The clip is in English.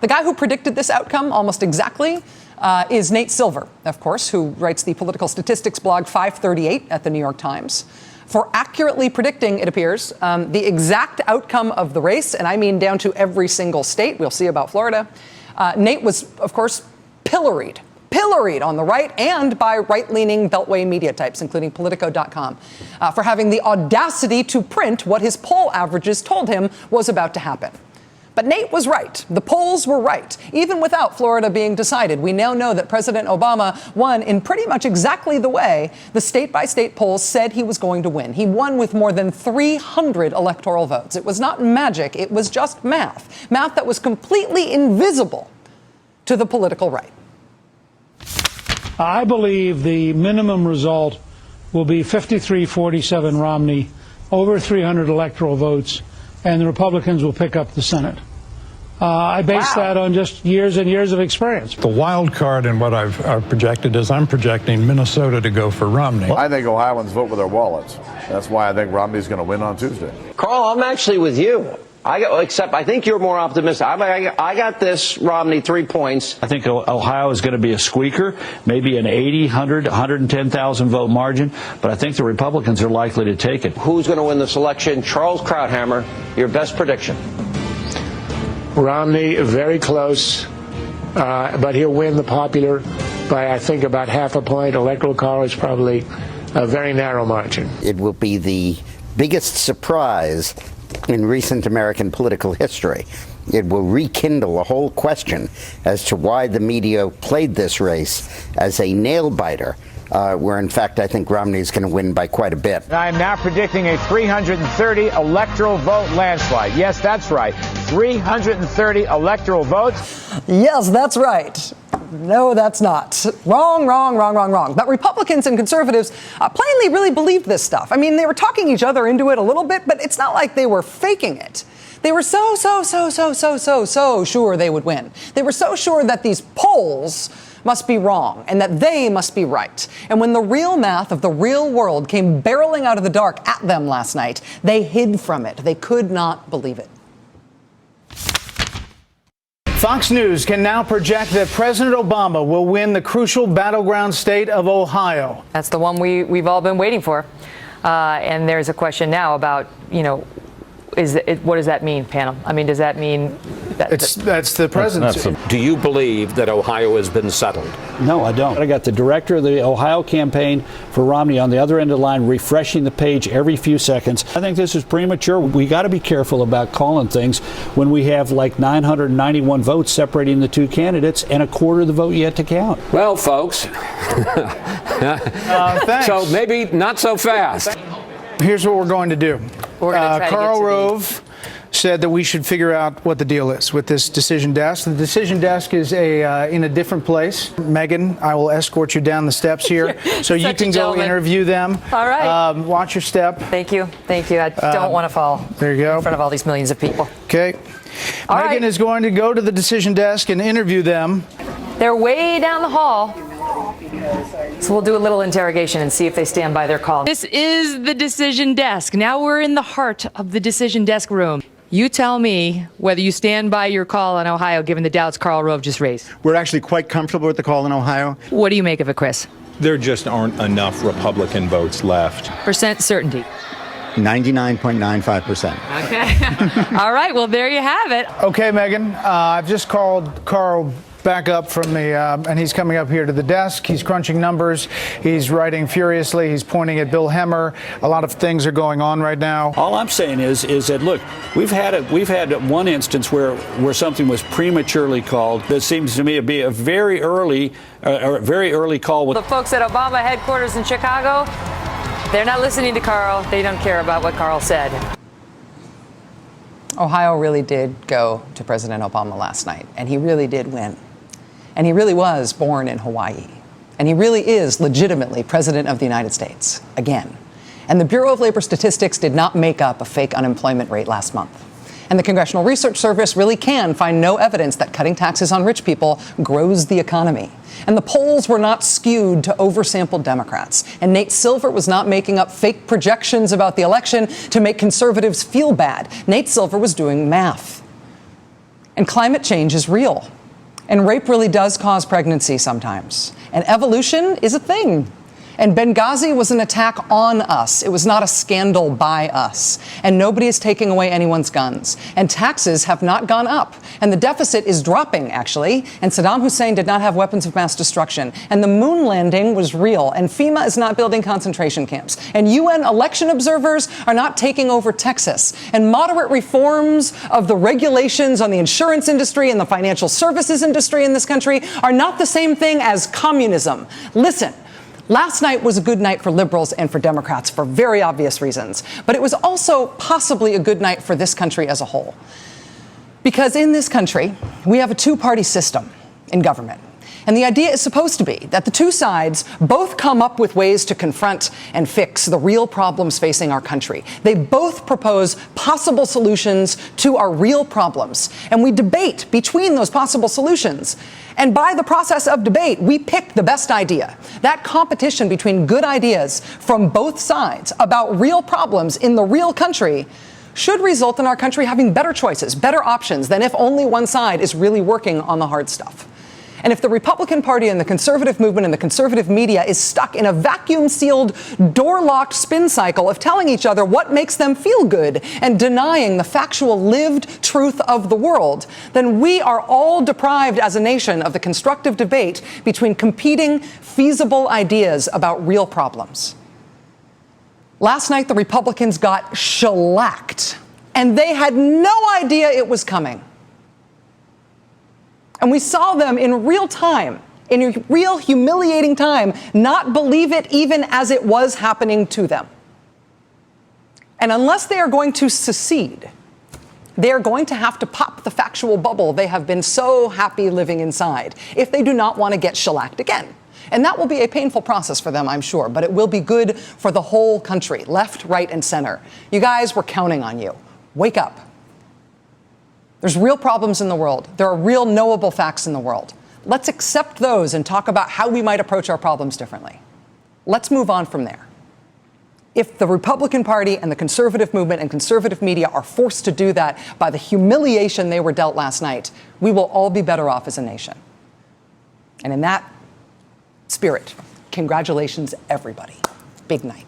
The guy who predicted this outcome almost exactly is Nate Silver, of course, who writes the political statistics blog 538 at the New York Times. For accurately predicting, it appears, the exact outcome of the race, and I mean down to every single state. We'll see about Florida. Nate was, of course, pilloried on the right and by right-leaning Beltway media types, including Politico.com, for having the audacity to print what his poll averages told him was about to happen. But Nate was right. The polls were right. Even without Florida being decided, we now know that President Obama won in pretty much exactly the way the state-by-state polls said he was going to win. He won with more than 300 electoral votes. It was not magic. It was just math. Math that was completely invisible to the political right. I believe the minimum result will be 53-47 Romney, over 300 electoral votes, and the Republicans will pick up the Senate. I base that on just years and years of experience. The wild card in what I've projected is I'm projecting Minnesota to go for Romney. I think Ohioans vote with their wallets. That's why I think Romney's going to win on Tuesday. Carl, I'm actually with you. Except I think you're more optimistic. I got this, Romney, 3 points. I think Ohio is going to be a squeaker, maybe an 80, 100, 110,000 vote margin, but I think the Republicans are likely to take it. Who's going to win this election? Charles Krauthammer, your best prediction. Romney, very close, but he'll win the popular by, I think, about half a point. Electoral college, probably a very narrow margin. It will be the biggest surprise in recent American political history. It will rekindle a whole question as to why the media played this race as a nail-biter, where, in fact, I think Romney is going to win by quite a bit. I am now predicting a 330 electoral vote landslide. Yes, that's right. 330 electoral votes. Yes, that's right. No, that's not. Wrong. But Republicans and conservatives plainly really believed this stuff. I mean, they were talking each other into it a little bit, but it's not like they were faking it. They were so sure they would win. They were so sure that these polls must be wrong and that they must be right. And when the real math of the real world came barreling out of the dark at them last night, they hid from it. They could not believe it. Fox News can now project that President Obama will win the crucial battleground state of Ohio. That's the one we've all been waiting for. And there's a question now about, what does that mean, panel? I mean, does that mean that's the presidency? Do you believe that Ohio has been settled? No, I don't. I got the director of the Ohio campaign for Romney on the other end of the line, refreshing the page every few seconds. I think this is premature. We got to be careful about calling things when we have like 991 votes separating the two candidates and a quarter of the vote yet to count. Well, folks, so maybe not so fast. Here's what we're going to do. Karl Rove said that we should figure out what the deal is with this decision desk. The decision desk is in a different place. Megyn, I will escort you down the steps here so you can go interview them. All right. Watch your step. Thank you. I don't want to fall. There you go. In front of all these millions of people. Okay. Megyn is going to go to the decision desk and interview them. They're way down the hall. So we'll do a little interrogation and see if they stand by their call. This is the decision desk. Now we're in the heart of the decision desk room. You tell me whether you stand by your call in Ohio, given the doubts Karl Rove just raised. We're actually quite comfortable with the call in Ohio. What do you make of it, Chris? There just aren't enough Republican votes left. Percent certainty. 99.95%. Okay. All right. Well, there you have it. Okay, Megyn. I've just called Karl back up from and he's coming up here to the desk. He's crunching numbers. He's writing furiously. He's pointing at Bill Hemmer. A lot of things are going on right now. All I'm saying is that, look, we've had one instance where something was prematurely called. That seems to me to be a very early call. The folks at Obama headquarters in Chicago, they're not listening to Karl. They don't care about what Karl said. Ohio really did go to President Obama last night, and he really did win. And he really was born in Hawaii. And he really is legitimately President of the United States, again. And the Bureau of Labor Statistics did not make up a fake unemployment rate last month. And the Congressional Research Service really can find no evidence that cutting taxes on rich people grows the economy. And the polls were not skewed to oversampled Democrats. And Nate Silver was not making up fake projections about the election to make conservatives feel bad. Nate Silver was doing math. And climate change is real. And rape really does cause pregnancy sometimes. And evolution is a thing. And Benghazi was an attack on us. It was not a scandal by us. And nobody is taking away anyone's guns. And taxes have not gone up. And the deficit is dropping, actually. And Saddam Hussein did not have weapons of mass destruction. And the moon landing was real. And FEMA is not building concentration camps. And UN election observers are not taking over Texas. And moderate reforms of the regulations on the insurance industry and the financial services industry in this country are not the same thing as communism. Listen. Last night was a good night for liberals and for Democrats for very obvious reasons. But it was also possibly a good night for this country as a whole. Because in this country, we have a two-party system in government. And the idea is supposed to be that the two sides both come up with ways to confront and fix the real problems facing our country. They both propose possible solutions to our real problems. And we debate between those possible solutions. And by the process of debate, we pick the best idea. That competition between good ideas from both sides about real problems in the real country should result in our country having better choices, better options than if only one side is really working on the hard stuff. And if the Republican Party and the conservative movement and the conservative media is stuck in a vacuum-sealed, door-locked spin cycle of telling each other what makes them feel good and denying the factual lived truth of the world, then we are all deprived as a nation of the constructive debate between competing, feasible ideas about real problems. Last night, the Republicans got shellacked, and they had no idea it was coming. And we saw them in real time, in a real humiliating time, not believe it even as it was happening to them. And unless they are going to secede, they are going to have to pop the factual bubble they have been so happy living inside if they do not want to get shellacked again. And that will be a painful process for them, I'm sure, but it will be good for the whole country, left, right, and center. You guys, we're counting on you. Wake up. There's real problems in the world. There are real knowable facts in the world. Let's accept those and talk about how we might approach our problems differently. Let's move on from there. If the Republican Party and the conservative movement and conservative media are forced to do that by the humiliation they were dealt last night, we will all be better off as a nation. And in that spirit, congratulations, everybody. Big night.